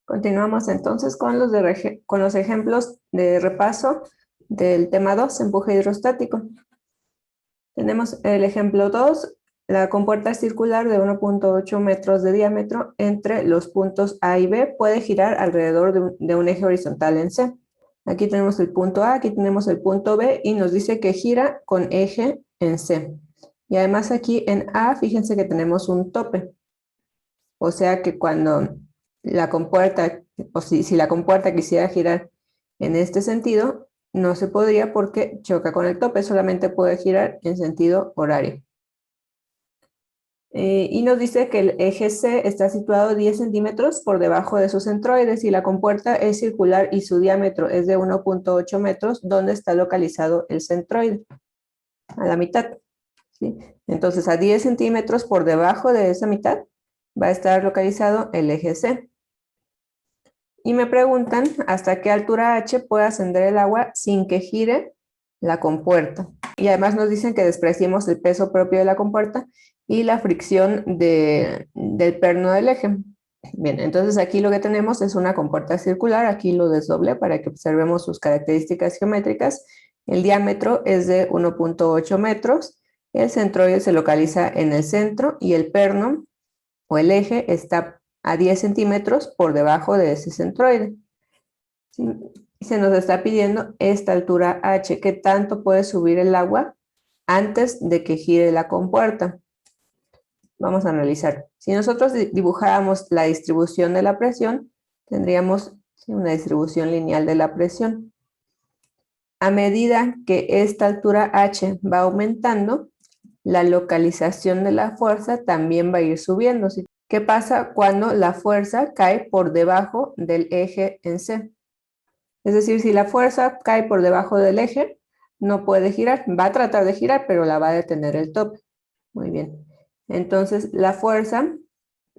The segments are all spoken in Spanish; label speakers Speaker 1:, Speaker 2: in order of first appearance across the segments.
Speaker 1: Continuamos entonces con los ejemplos de repaso del tema 2, empuje hidrostático. Tenemos el ejemplo 2, la compuerta circular de 1.8 metros de diámetro entre los puntos A y B puede girar alrededor de un eje horizontal en C. Aquí tenemos el punto A, aquí tenemos el punto B y nos dice que gira con eje en C. Y además aquí en A, fíjense que tenemos un tope. O sea que cuando la compuerta, o si la compuerta quisiera girar en este sentido, no se podría porque choca con el tope, solamente puede girar en sentido horario. Y nos dice que el eje C está situado 10 centímetros por debajo de sus centroides y la compuerta es circular y su diámetro es de 1.8 metros, donde está localizado el centroide, a la mitad. ¿Sí? Entonces, a 10 centímetros por debajo de esa mitad va a estar localizado el eje C. Y me preguntan hasta qué altura H puede ascender el agua sin que gire la compuerta. Y además nos dicen que despreciemos el peso propio de la compuerta y la fricción del perno del eje. Bien, entonces aquí lo que tenemos es una compuerta circular. Aquí lo desdoblé para que observemos sus características geométricas. El diámetro es de 1.8 metros. El centroide se localiza en el centro y el perno o el eje está a 10 centímetros por debajo de ese centroide. ¿Sí? Se nos está pidiendo esta altura H, ¿qué tanto puede subir el agua antes de que gire la compuerta? Vamos a analizar. Si nosotros dibujáramos la distribución de la presión, tendríamos una distribución lineal de la presión. A medida que esta altura H va aumentando, la localización de la fuerza también va a ir subiendo. ¿Sí? ¿Qué pasa cuando la fuerza cae por debajo del eje en C? Es decir, si la fuerza cae por debajo del eje, no puede girar. Va a tratar de girar, pero la va a detener el tope. Muy bien. Entonces, la fuerza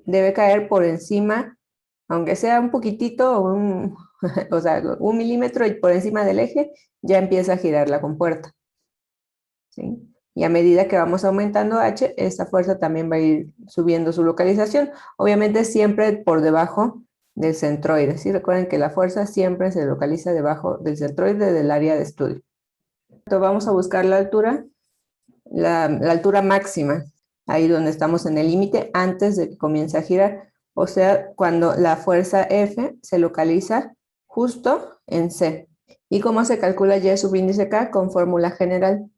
Speaker 1: debe caer por encima, aunque sea un poquitito, o sea, 1 milímetro y por encima del eje, ya empieza a girar la compuerta. ¿Sí? Y a medida que vamos aumentando H, esta fuerza también va a ir subiendo su localización. Obviamente siempre por debajo del centroide. ¿Sí? Recuerden que la fuerza siempre se localiza debajo del centroide del área de estudio. Entonces vamos a buscar la altura, la altura máxima, ahí donde estamos en el límite antes de que comience a girar. O sea, cuando la fuerza F se localiza justo en C. ¿Y cómo se calcula Y subíndice K? Con fórmula general.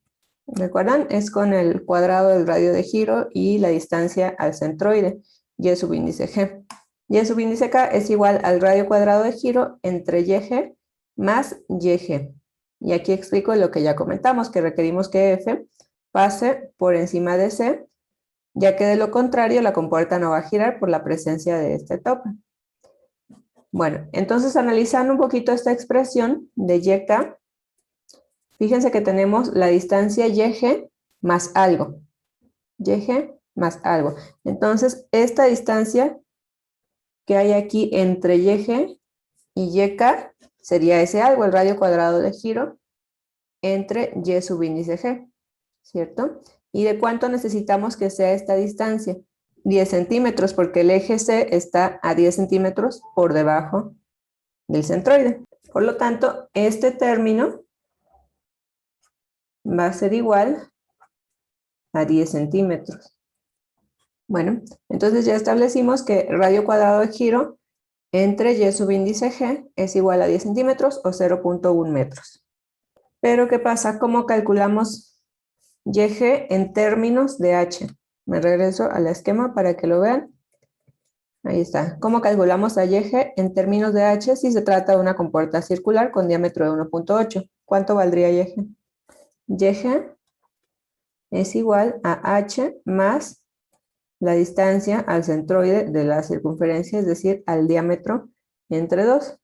Speaker 1: ¿Recuerdan? Es con el cuadrado del radio de giro y la distancia al centroide, Y subíndice G. Y subíndice K es igual al radio cuadrado de giro entre YG más YG. Y aquí explico lo que ya comentamos, que requerimos que F pase por encima de C, ya que de lo contrario la compuerta no va a girar por la presencia de este tope. Bueno, entonces analizando un poquito esta expresión de YK, fíjense que tenemos la distancia YG más algo. YG más algo. Entonces, esta distancia que hay aquí entre YG y YK sería ese algo, el radio cuadrado de giro entre Y subíndice G, ¿cierto? ¿Y de cuánto necesitamos que sea esta distancia? 10 centímetros, porque el eje C está a 10 centímetros por debajo del centroide. Por lo tanto, este término va a ser igual a 10 centímetros. Bueno, entonces ya establecimos que radio cuadrado de giro entre Y subíndice G es igual a 10 centímetros o 0.1 metros. Pero ¿qué pasa? ¿Cómo calculamos YG en términos de H? Me regreso al esquema para que lo vean. Ahí está. ¿Cómo calculamos a YG en términos de H si se trata de una compuerta circular con diámetro de 1.8? ¿Cuánto valdría YG? YG es igual a H más la distancia al centroide de la circunferencia, es decir, al diámetro entre 2.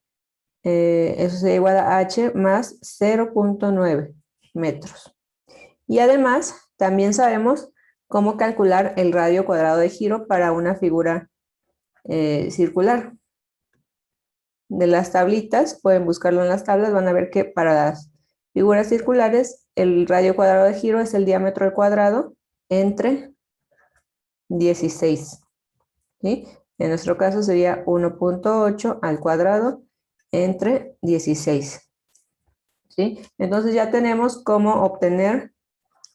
Speaker 1: Eso sería igual a H más 0.9 metros. Y además, también sabemos cómo calcular el radio cuadrado de giro para una figura circular. De las tablitas, pueden buscarlo en las tablas, van a ver que para las figuras circulares, el radio cuadrado de giro es el diámetro al cuadrado entre 16. ¿Sí? En nuestro caso sería 1.8 al cuadrado entre 16. ¿Sí? Entonces ya tenemos cómo obtener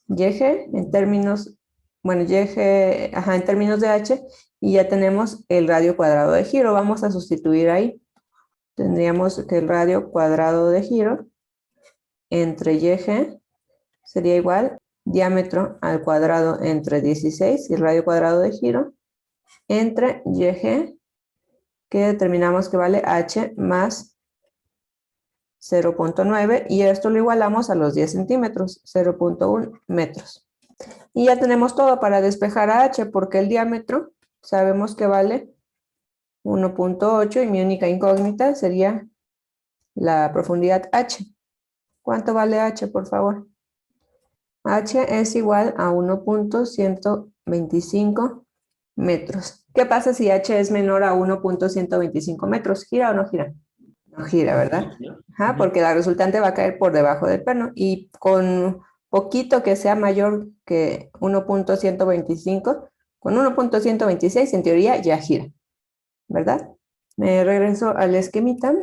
Speaker 1: YG en términos, bueno, YG, en términos de H, y ya tenemos el radio cuadrado de giro. Vamos a sustituir ahí. Tendríamos que el radio cuadrado de giro entre YG sería igual diámetro al cuadrado entre 16 y el radio cuadrado de giro entre YG, que determinamos que vale H más 0.9, y esto lo igualamos a los 10 centímetros, 0.1 metros. Y ya tenemos todo para despejar a H, porque el diámetro sabemos que vale 1.8 y mi única incógnita sería la profundidad H. ¿Cuánto vale H, por favor? H es igual a 1.125 metros. ¿Qué pasa si H es menor a 1.125 metros? ¿Gira o no gira? No gira, ¿verdad? Ajá, porque la resultante va a caer por debajo del perno, y con poquito que sea mayor que 1.125, con 1.126 en teoría ya gira, ¿verdad? Me regreso al esquemita.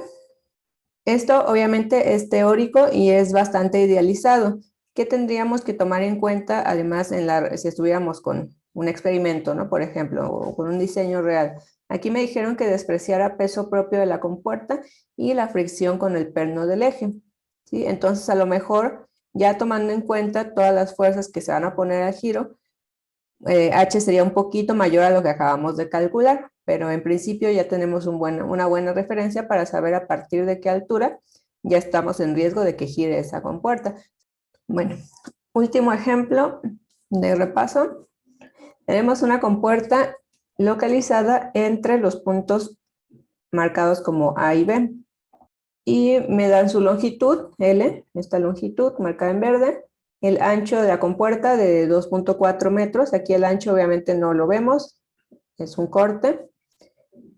Speaker 1: Esto obviamente es teórico y es bastante idealizado. ¿Qué tendríamos que tomar en cuenta además si estuviéramos con un experimento, ¿no? Por ejemplo, o con un diseño real? Aquí me dijeron que despreciara peso propio de la compuerta y la fricción con el perno del eje, ¿sí? Entonces, a lo mejor, ya tomando en cuenta todas las fuerzas que se van a poner al giro, H sería un poquito mayor a lo que acabamos de calcular, pero en principio ya tenemos una buena referencia para saber a partir de qué altura ya estamos en riesgo de que gire esa compuerta. Bueno, último ejemplo de repaso. Tenemos una compuerta localizada entre los puntos marcados como A y B, y me dan su longitud, L, esta longitud marcada en verde, el ancho de la compuerta de 2.4 metros, aquí el ancho obviamente no lo vemos, es un corte,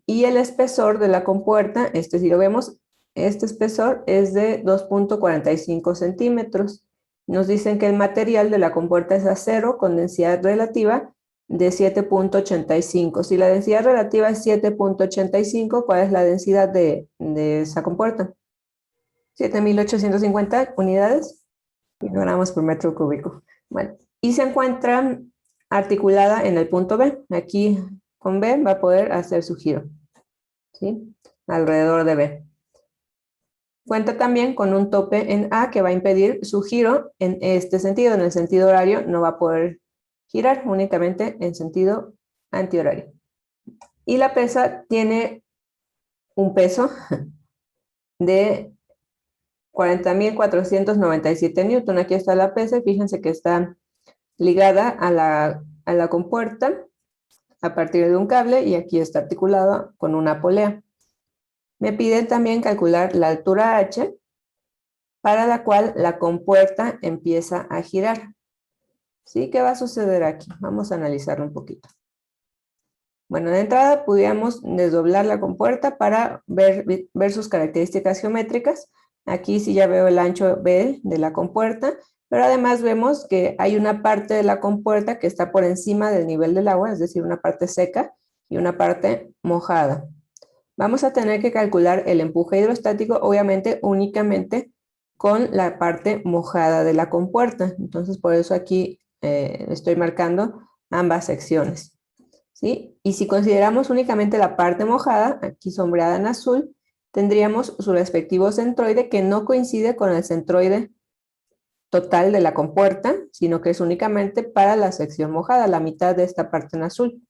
Speaker 1: y el espesor de la compuerta, este sí lo vemos, este espesor es de 2.45 centímetros. Nos dicen que el material de la compuerta es acero con densidad relativa de 7.85. Si la densidad relativa es 7.85, ¿cuál es la densidad de esa compuerta? 7.850 unidades, kilogramos por metro cúbico. Bueno, y se encuentra articulada en el punto B. Aquí con B va a poder hacer su giro, ¿sí? Alrededor de B. Cuenta también con un tope en A que va a impedir su giro en este sentido. En el sentido horario no va a poder girar, únicamente en sentido antihorario. Y la pesa tiene un peso de 40.497 newton. Aquí está la pesa, fíjense que está ligada a la compuerta a partir de un cable, y aquí está articulada con una polea. Me piden también calcular la altura H, para la cual la compuerta empieza a girar. ¿Sí? ¿Qué va a suceder aquí? Vamos a analizarlo un poquito. Bueno, de entrada pudiéramos desdoblar la compuerta para ver sus características geométricas. Aquí sí ya veo el ancho B de la compuerta, pero además vemos que hay una parte de la compuerta que está por encima del nivel del agua, es decir, una parte seca y una parte mojada. Vamos a tener que calcular el empuje hidrostático, obviamente únicamente con la parte mojada de la compuerta. Entonces, por eso aquí estoy marcando ambas secciones, ¿sí? Y si consideramos únicamente la parte mojada, aquí sombreada en azul, tendríamos su respectivo centroide, que no coincide con el centroide total de la compuerta, sino que es únicamente para la sección mojada, la mitad de esta parte en azul.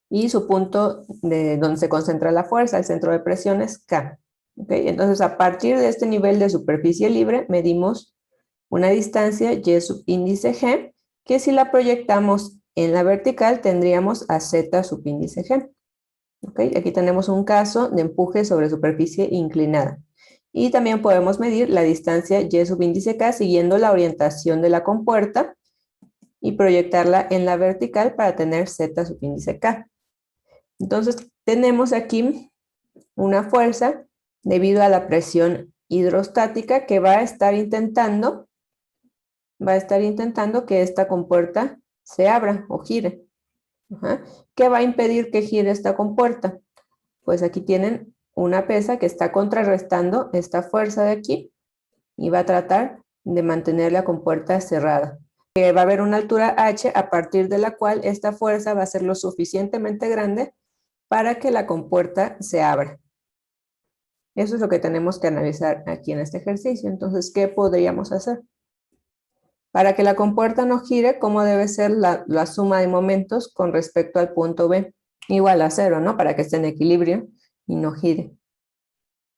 Speaker 1: Y su punto de donde se concentra la fuerza, el centro de presión, es K. ¿Okay? Entonces, a partir de este nivel de superficie libre, medimos una distancia Y subíndice G, que si la proyectamos en la vertical, tendríamos a Z subíndice G. ¿Okay? Aquí tenemos un caso de empuje sobre superficie inclinada. Y también podemos medir la distancia Y subíndice K siguiendo la orientación de la compuerta y proyectarla en la vertical para tener Z subíndice K. Entonces, tenemos aquí una fuerza debido a la presión hidrostática que va a estar intentando que esta compuerta se abra o gire. Ajá. ¿Qué va a impedir que gire esta compuerta? Pues aquí tienen una pesa que está contrarrestando esta fuerza de aquí y va a tratar de mantener la compuerta cerrada. Va a haber una altura h a partir de la cual esta fuerza va a ser lo suficientemente grande para que la compuerta se abra. Eso es lo que tenemos que analizar aquí en este ejercicio. Entonces, ¿qué podríamos hacer? Para que la compuerta no gire, ¿cómo debe ser la suma de momentos con respecto al punto B? Igual a 0, ¿no? Para que esté en equilibrio y no gire.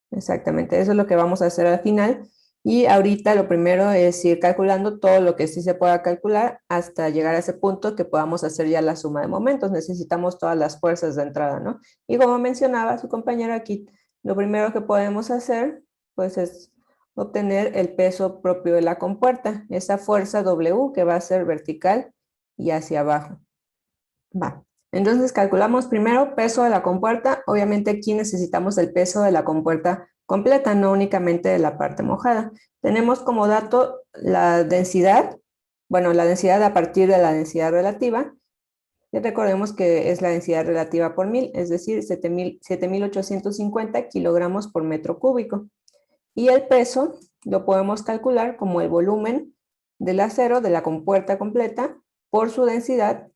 Speaker 1: Exactamente, eso es lo que vamos a hacer al final. Y ahorita lo primero es ir calculando todo lo que sí se pueda calcular hasta llegar a ese punto que podamos hacer ya la suma de momentos. Necesitamos todas las fuerzas de entrada, ¿no? Y como mencionaba su compañera aquí, lo primero que podemos hacer, pues es obtener el peso propio de la compuerta, esa fuerza W que va a ser vertical y hacia abajo. Va. Entonces calculamos primero peso de la compuerta. Obviamente aquí necesitamos el peso de la compuerta completa, no únicamente de la parte mojada. Tenemos como dato la densidad, bueno, la densidad a partir de la densidad relativa. Y recordemos que es la densidad relativa por 1000, es decir, 7.850 kilogramos por metro cúbico. Y el peso lo podemos calcular como el volumen del acero de la compuerta completa por su densidad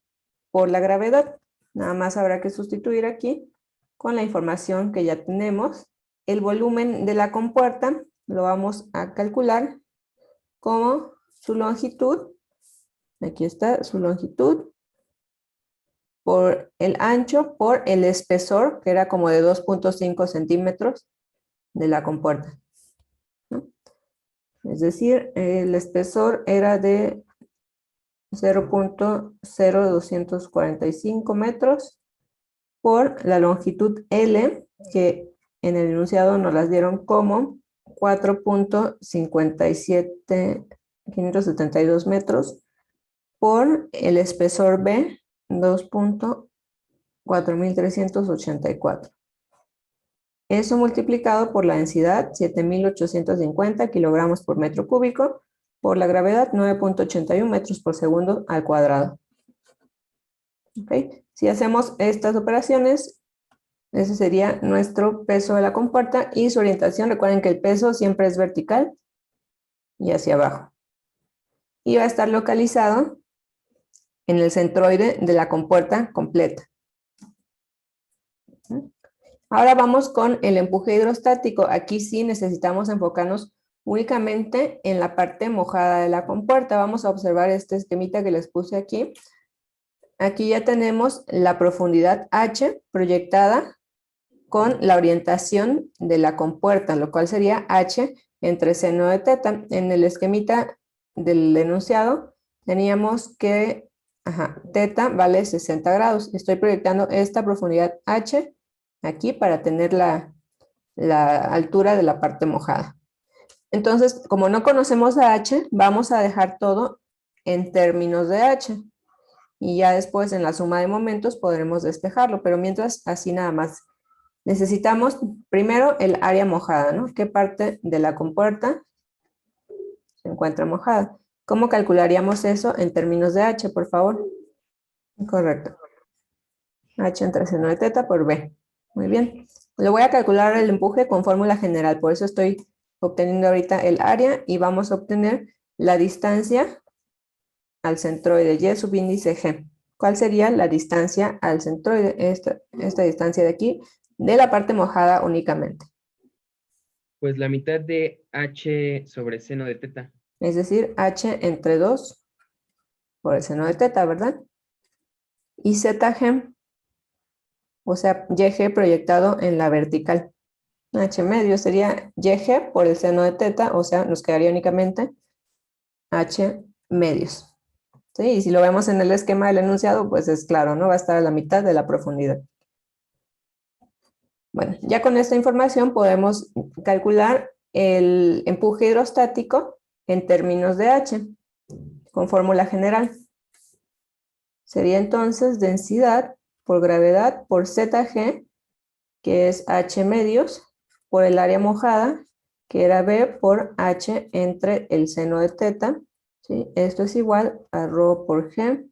Speaker 1: por la gravedad. Nada más habrá que sustituir aquí con la información que ya tenemos. El volumen de la compuerta lo vamos a calcular como su longitud. Aquí está su longitud por el ancho por el espesor, que era como de 2.5 centímetros de la compuerta, ¿no? Es decir, el espesor era de 0.0245 metros por la longitud L, que en el enunciado nos las dieron como 4.572 metros, por el espesor B, 2.4384. Eso multiplicado por la densidad, 7.850 kilogramos por metro cúbico, por la gravedad, 9.81 metros por segundo al cuadrado. ¿Okay? Si hacemos estas operaciones, ese sería nuestro peso de la compuerta y su orientación. Recuerden que el peso siempre es vertical y hacia abajo. Y va a estar localizado en el centroide de la compuerta completa. Ahora vamos con el empuje hidrostático. Aquí sí necesitamos enfocarnos únicamente en la parte mojada de la compuerta. Vamos a observar este esquemita que les puse aquí. Aquí ya tenemos la profundidad H proyectada con la orientación de la compuerta, lo cual sería H entre seno de teta. En el esquemita del enunciado teníamos que teta vale 60 grados. Estoy proyectando esta profundidad H aquí para tener la altura de la parte mojada. Entonces, como no conocemos a H, vamos a dejar todo en términos de H. Y ya después en la suma de momentos podremos despejarlo, pero mientras así nada más. Necesitamos primero el área mojada, ¿no? ¿Qué parte de la compuerta se encuentra mojada? ¿Cómo calcularíamos eso en términos de H, por favor? Correcto. H entre seno de teta por B. Muy bien. Lo voy a calcular el empuje con fórmula general, por eso estoy obteniendo ahorita el área y vamos a obtener la distancia al centroide, Y subíndice G. ¿Cuál sería la distancia al centroide? Esta distancia de aquí, de la parte mojada únicamente.
Speaker 2: Pues la mitad de h sobre seno de teta.
Speaker 1: Es decir, H entre 2 por el seno de teta, ¿verdad? Y ZG, o sea, YG proyectado en la vertical. H medio sería YG por el seno de teta, o sea, nos quedaría únicamente H medios. ¿Sí? Y si lo vemos en el esquema del enunciado, pues es claro, ¿no? Va a estar a la mitad de la profundidad. Bueno, ya con esta información podemos calcular el empuje hidrostático en términos de H, con fórmula general. Sería entonces densidad por gravedad por ZG, que es H medios, por el área mojada, que era B por H entre el seno de teta. ¿Sí? Esto es igual a ρ por G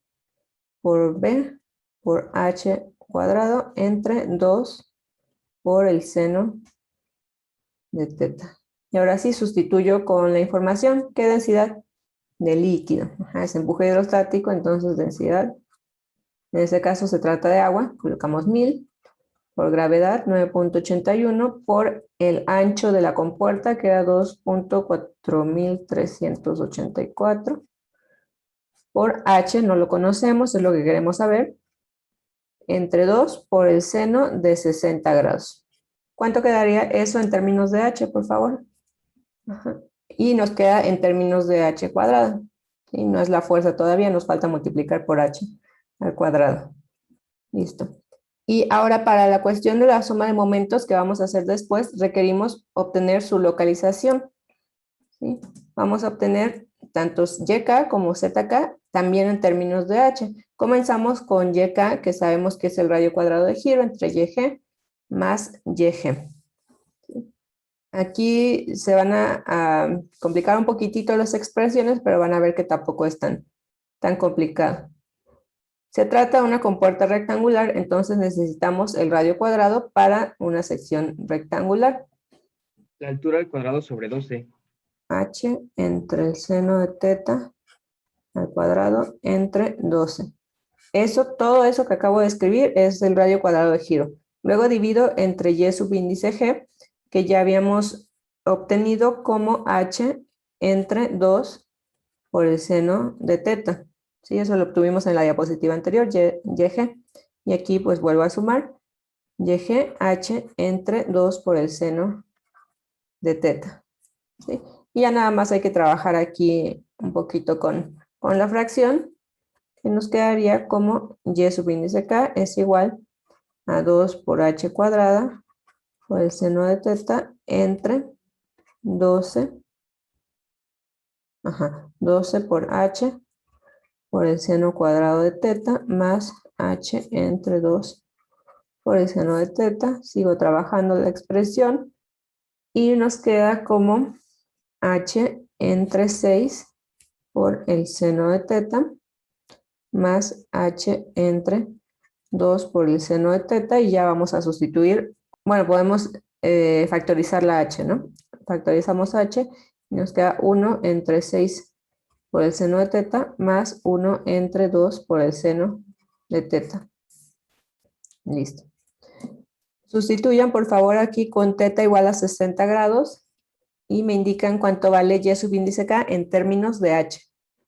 Speaker 1: por B por h cuadrado entre 2 por el seno de teta. Y ahora sí sustituyo con la información. ¿Qué densidad? De líquido. Ajá, es empuje hidrostático, entonces densidad. En este caso se trata de agua, colocamos 1000 por gravedad, 9.81 por el ancho de la compuerta, que era 2.4384. Por h, no lo conocemos, es lo que queremos saber. Entre 2 por el seno de 60 grados. ¿Cuánto quedaría eso en términos de h, por favor? Ajá. Y nos queda en términos de h cuadrado. Y no es la fuerza todavía, nos falta multiplicar por h al cuadrado. Listo. Y ahora para la cuestión de la suma de momentos que vamos a hacer después, requerimos obtener su localización. ¿Sí? Vamos a obtener tantos YK como ZK también en términos de H. Comenzamos con YK, que sabemos que es el radio cuadrado de giro entre YG más YG. Aquí se van a complicar un poquitito las expresiones, pero van a ver que tampoco es tan complicado. Se trata de una compuerta rectangular, entonces necesitamos el radio cuadrado para una sección rectangular.
Speaker 2: La altura al cuadrado sobre 12.
Speaker 1: H entre el seno de teta al cuadrado entre 12. Todo eso que acabo de escribir es el radio cuadrado de giro. Luego divido entre y subíndice g, que ya habíamos obtenido como h entre 2 por el seno de teta. Sí, eso lo obtuvimos en la diapositiva anterior, YG. Y aquí pues vuelvo a sumar YG h entre 2 por el seno de teta. ¿Sí? Y ya nada más hay que trabajar aquí un poquito con la fracción, que nos quedaría como y subíndice k es igual a 2 por h cuadrada por el seno de teta entre 12, 12 por h por el seno cuadrado de teta más h entre 2 por el seno de teta. Sigo trabajando la expresión y nos queda como h entre 6 por el seno de teta más h entre 2 por el seno de teta, y ya vamos a sustituir. Bueno, podemos factorizar la h, ¿no? Factorizamos h y nos queda 1 entre 6 por el seno de teta más 1 entre 2 por el seno de teta. Listo. Sustituyan por favor aquí con teta igual a 60 grados y me indican cuánto vale y subíndice k en términos de h.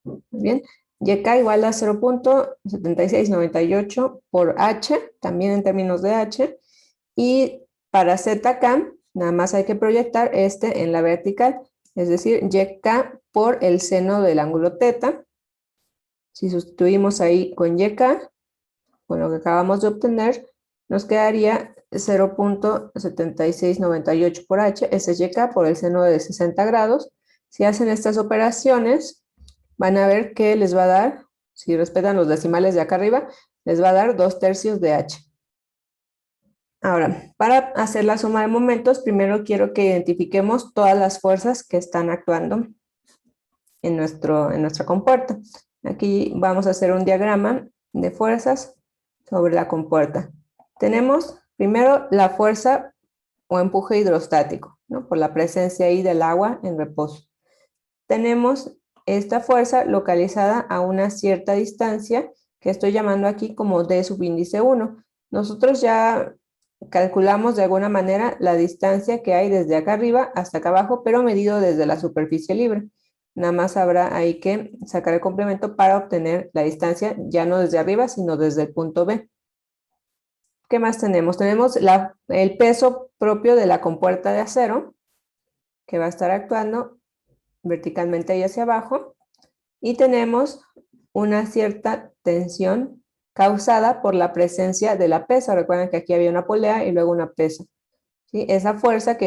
Speaker 1: Muy bien. YK igual a 0.7698 por h, también en términos de h. Y para ZK, nada más hay que proyectar este en la vertical, es decir, YK por el seno del ángulo teta. Si sustituimos ahí con YK, con lo que acabamos de obtener, nos quedaría 0.7698 por h, ese es YK por el seno de 60 grados. Si hacen estas operaciones, van a ver que les va a dar, si respetan los decimales de acá arriba, les va a dar 2/3 de h. Ahora, para hacer la suma de momentos, primero quiero que identifiquemos todas las fuerzas que están actuando en nuestra compuerta. Aquí vamos a hacer un diagrama de fuerzas sobre la compuerta. Tenemos primero la fuerza o empuje hidrostático, ¿no? Por la presencia ahí del agua en reposo. Tenemos esta fuerza localizada a una cierta distancia que estoy llamando aquí como D subíndice 1. Nosotros ya calculamos de alguna manera la distancia que hay desde acá arriba hasta acá abajo, pero medido desde la superficie libre. Nada más habrá ahí que sacar el complemento para obtener la distancia ya no desde arriba, sino desde el punto B. ¿Qué más tenemos? Tenemos el peso propio de la compuerta de acero, que va a estar actuando verticalmente ahí hacia abajo, y tenemos una cierta tensión causada por la presencia de la pesa. Recuerden que aquí había una polea y luego una pesa. ¿Sí? Esa fuerza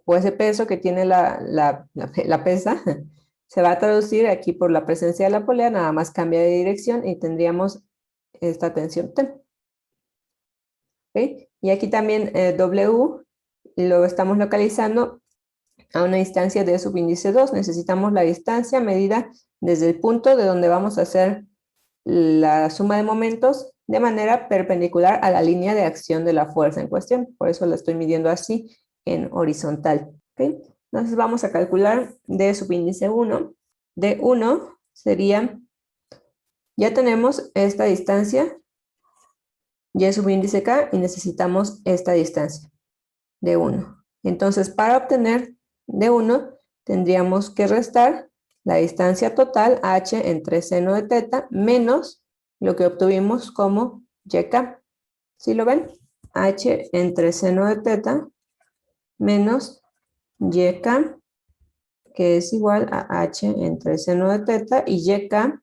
Speaker 1: o ese peso que tiene la pesa se va a traducir aquí por la presencia de la polea, nada más cambia de dirección y tendríamos esta tensión T. ¿Okay? Y aquí también W lo estamos localizando a una distancia de subíndice 2. Necesitamos la distancia medida desde el punto de donde vamos a hacer la suma de momentos de manera perpendicular a la línea de acción de la fuerza en cuestión. Por eso la estoy midiendo así en horizontal. ¿Okay? Entonces vamos a calcular D subíndice 1. D1 sería, ya tenemos esta distancia, Y subíndice K, y necesitamos esta distancia, D1. Entonces, para obtener D1, tendríamos que restar la distancia total, H entre seno de teta, menos lo que obtuvimos como YK. ¿Sí lo ven? H entre seno de teta menos YK, que es igual a H entre seno de teta, y YK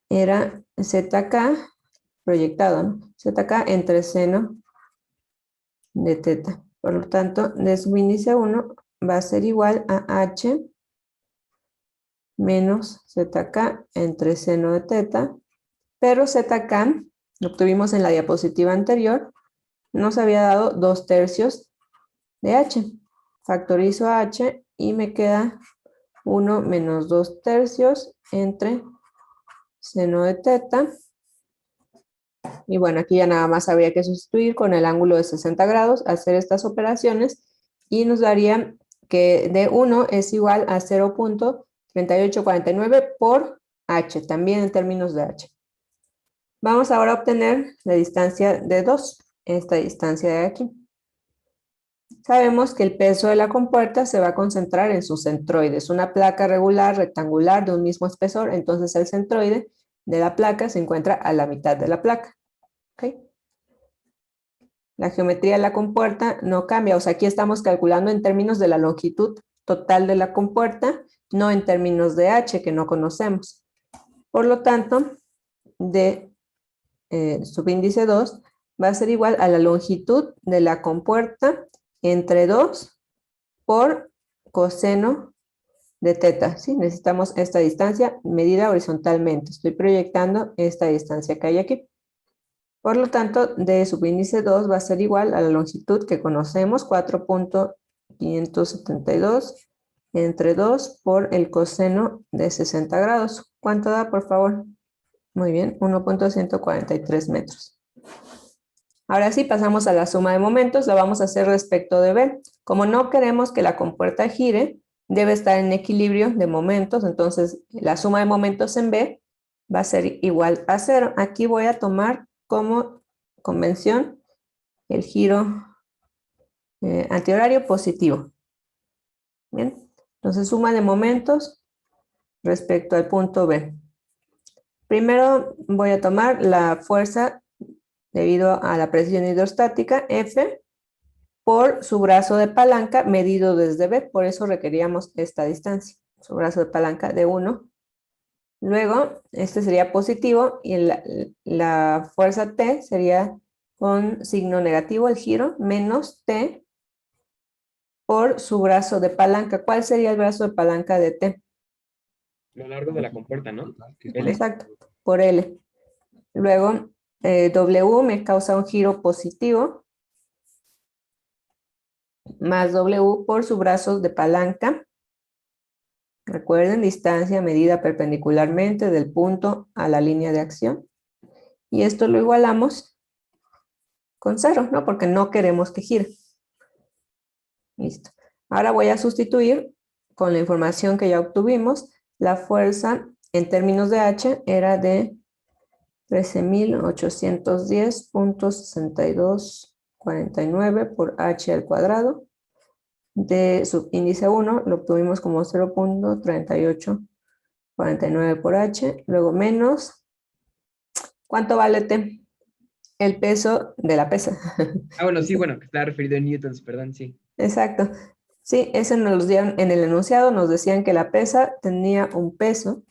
Speaker 1: era ZK proyectado, ¿no? ZK entre seno de teta. Por lo tanto, D subíndice 1 va a ser igual a H menos ZK entre seno de teta, pero ZK, lo obtuvimos en la diapositiva anterior, nos había dado 2/3 de H. Factorizo H y me queda 1 menos 2/3 entre seno de teta. Y bueno, aquí ya nada más habría que sustituir con el ángulo de 60 grados, hacer estas operaciones y nos daría que D1 es igual a 0.3849 por H, también en términos de H. Vamos ahora a obtener la distancia de 2, esta distancia de aquí. Sabemos que el peso de la compuerta se va a concentrar en su centroide. Es una placa regular, rectangular, de un mismo espesor, entonces el centroide de la placa se encuentra a la mitad de la placa. ¿Okay? La geometría de la compuerta no cambia, o sea, aquí estamos calculando en términos de la longitud total de la compuerta, no en términos de H, que no conocemos. Por lo tanto, D subíndice 2 va a ser igual a la longitud de la compuerta entre 2 por coseno de teta. ¿Sí? Necesitamos esta distancia medida horizontalmente. Estoy proyectando esta distancia que hay aquí. Por lo tanto, D subíndice 2 va a ser igual a la longitud que conocemos, 4.572 entre 2 por el coseno de 60 grados. ¿Cuánto da, por favor? Muy bien, 1.143 metros. Ahora sí, pasamos a la suma de momentos. La vamos a hacer respecto de B. Como no queremos que la compuerta gire, debe estar en equilibrio de momentos. Entonces, la suma de momentos en B va a ser igual a 0. Aquí voy a tomar como convención el giro antihorario positivo. Bien, entonces suma de momentos respecto al punto B. Primero voy a tomar la fuerza debido a la presión hidrostática F por su brazo de palanca medido desde B, por eso requeríamos esta distancia, su brazo de palanca de 1. Luego, este sería positivo y la fuerza T sería con signo negativo el giro, menos T por su brazo de palanca. ¿Cuál sería el brazo de palanca de T?
Speaker 2: Lo largo de la compuerta, ¿no? L.
Speaker 1: Exacto, por L. Luego, W me causa un giro positivo, más W por su brazo de palanca. Recuerden, distancia medida perpendicularmente del punto a la línea de acción. Y esto lo igualamos con 0, ¿no? Porque no queremos que gire. Listo. Ahora voy a sustituir con la información que ya obtuvimos. La fuerza en términos de H era de 13.810.6249 por H al cuadrado. De subíndice 1 lo obtuvimos como 0.3849 por H. Luego menos, ¿cuánto vale T? El peso de la pesa.
Speaker 2: Ah, bueno, sí, bueno, que está referido en newtons, perdón, sí.
Speaker 1: Exacto. Sí, ese nos lo dieron en el enunciado, nos decían que la pesa tenía un peso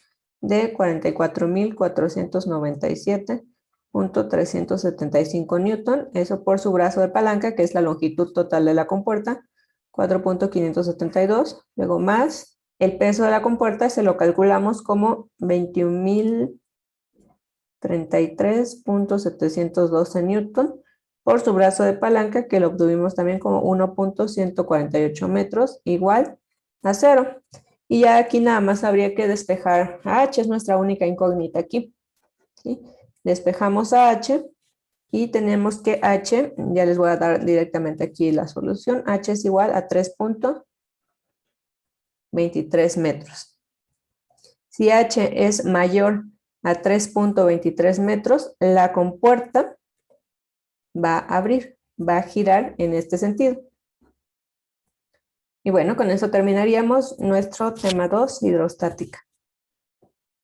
Speaker 1: de 44.497.375 newton, eso por su brazo de palanca, que es la longitud total de la compuerta, 4.572, luego más el peso de la compuerta se lo calculamos como 21.033.712 newton, por su brazo de palanca, que lo obtuvimos también como 1.148 metros, igual a 0. Y ya aquí nada más habría que despejar a H, es nuestra única incógnita aquí. ¿sí? Despejamos a H y tenemos que H, ya les voy a dar directamente aquí la solución, H es igual a 3.23 metros. Si H es mayor a 3.23 metros, la compuerta va a abrir, va a girar en este sentido. Y bueno, con eso terminaríamos nuestro tema 2, hidrostática.